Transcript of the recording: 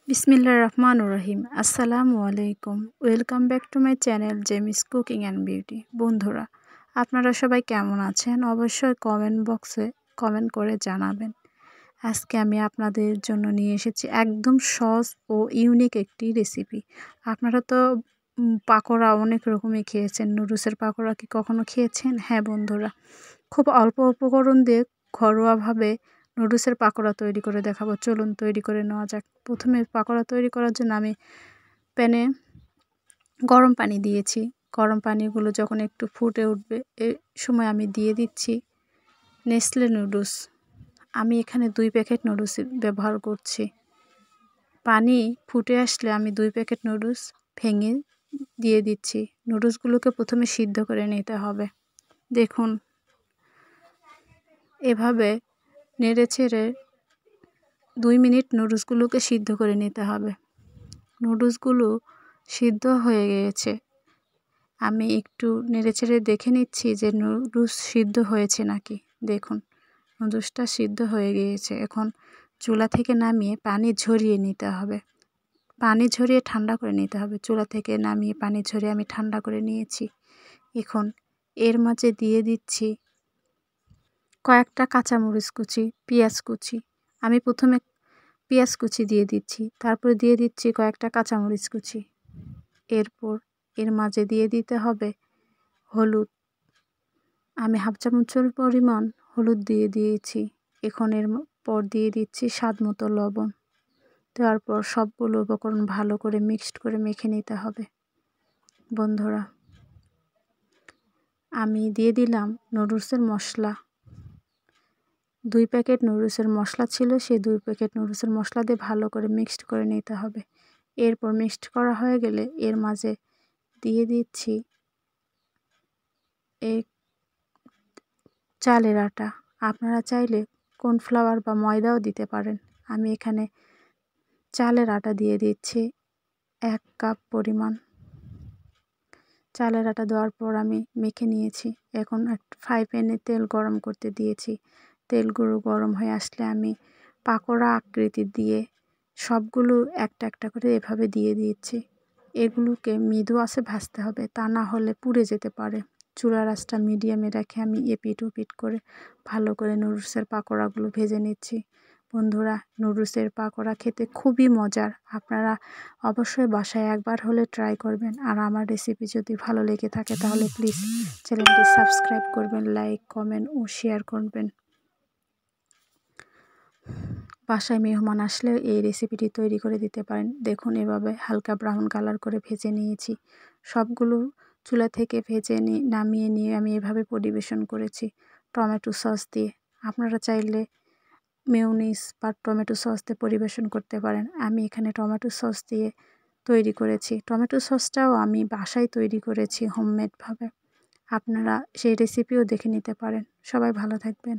বিসমিল্লাহির রহমানির রহিম। আসসালামু আলাইকুম। Welcome back to my channel Jemi's cooking and beauty. বন্ধুরা, আপনারা সবাই কেমন আছেন? অবশ্যই কমেন্ট বক্সে কমেন্ট করে জানাবেন। আজকে আমি আপনাদের জন্য নিয়ে এসেছি একদম সহজ ও ইউনিক একটি রেসিপি। আপনারা তো পাকোড়া অনেক রকমই খেয়েছেন। নুডলসের পাকোড়া কি কখনো খেয়েছেন? হ্যাঁ বন্ধুরা, খুব অল্প উপকরণ দিয়ে ঘরোয়াভাবে নুডলসের পাকোড়া তৈরি করে দেখাবো। চলুন তৈরি করে নেওয়া যাক। প্রথমে পাকোড়া তৈরি করার জন্য আমি প্যানে গরম পানি দিয়েছি। গরম পানিগুলো যখন একটু ফুটে উঠবে এই সময় আমি দিয়ে দিচ্ছি নেসলে নুডলস। আমি এখানে 2 প্যাকেট নুডলস ব্যবহার করছি। পানি ফুটে আসলে আমি 2 প্যাকেট নুডলস ভেঙে দিয়ে দিচ্ছি। নুডলসগুলোকে প্রথমে সিদ্ধ করে নিতে হবে। দেখুন, এভাবে নেড়েচেড়ে 2 মিনিট নুডলসগুলোকে সিদ্ধ করে নিতে হবে। নুডলসগুলো সিদ্ধ হয়ে গিয়েছে। আমি একটু নেড়েচেড়ে দেখে নিচ্ছি যে নুডলস সিদ্ধ হয়েছে নাকি। দেখুন, নুডলসটা সিদ্ধ হয়ে গিয়েছে। এখন চুলা থেকে নামিয়ে পানি ঝরিয়ে নিতে হবে। পানি ঝরিয়ে ঠান্ডা করে নিতে হবে। চুলা থেকে নামিয়ে পানি ঝরিয়ে আমি ঠান্ডা করে নিয়েছি। এখন এর মাঝে দিয়ে দিচ্ছি কয়েকটা কাঁচামরিচ কুচি, পেঁয়াজ কুচি। আমি প্রথমে পেঁয়াজ কুচি দিয়ে দিচ্ছি, তারপরে দিয়ে দিচ্ছি কয়েকটা কাঁচামরিচ কুচি। এরপর এর মাঝে দিয়ে দিতে হবে হলুদ। আমি হাফ চামচের পরিমাণ হলুদ দিয়ে দিয়েছি। এখন এর পর দিয়ে দিচ্ছি স্বাদ মতো লবণ। দেওয়ার পর সবগুলো উপকরণ ভালো করে মিক্সড করে মেখে নিতে হবে। বন্ধুরা, আমি দিয়ে দিলাম নুডলসের মশলা। 2 প্যাকেট নুডলসের মশলা ছিল, সেই 2 প্যাকেট নুডলসের মশলা দিয়ে ভালো করে মিক্সড করে নিতে হবে। এরপর মিক্সড করা হয়ে গেলে এর মাঝে দিয়ে দিচ্ছি এই চালের আটা। আপনারা চাইলে কর্নফ্লাওয়ার বা ময়দাও দিতে পারেন। আমি এখানে চালের আটা দিয়ে দিচ্ছি 1 কাপ পরিমাণ। চালের আটা দেওয়ার পর আমি মেখে নিয়েছি। এখন ফ্রাই প্যানে তেল গরম করতে দিয়েছি। তেলগুলো গরম হয়ে আসলে আমি পাকোড়া আকৃতি দিয়ে সবগুলো একটা একটা করে এভাবে দিয়ে দিয়েছি। এগুলোকে মৃদু আঁচে ভাজতে হবে, তা না হলে পুড়ে যেতে পারে। চুলার আঁচটা মিডিয়ামে রেখে আমি এপিট ওপিট করে ভালো করে নুডলসের পাকোড়াগুলো ভেজে নিচ্ছি। বন্ধুরা, নুডলসের পাকোড়া খেতে খুবই মজার। আপনারা অবশ্যই বাসায় একবার হলে ট্রাই করবেন। আর আমার রেসিপি যদি ভালো লেগে থাকে তাহলে প্লিজ চ্যানেলটি সাবস্ক্রাইব করবেন, লাইক, কমেন্ট ও শেয়ার করবেন। বাসায় মেহমান আসলে এই রেসিপিটি তৈরি করে দিতে পারেন। দেখুন, এভাবে হালকা ব্রাউন কালার করে ভেজে নিয়েছি। সবগুলো চুলা থেকে ভেজে নামিয়ে নিয়ে আমি এভাবে পরিবেশন করেছি টমেটো সস দিয়ে। আপনারা চাইলে মেয়োনিজ বা টমেটো সস দিয়ে পরিবেশন করতে পারেন। আমি এখানে টমেটো সস দিয়ে তৈরি করেছি। টমেটো সসটাও আমি বাসায় তৈরি করেছি হোমমেডভাবে। আপনারা সেই রেসিপিও দেখে নিতে পারেন। সবাই ভালো থাকবেন।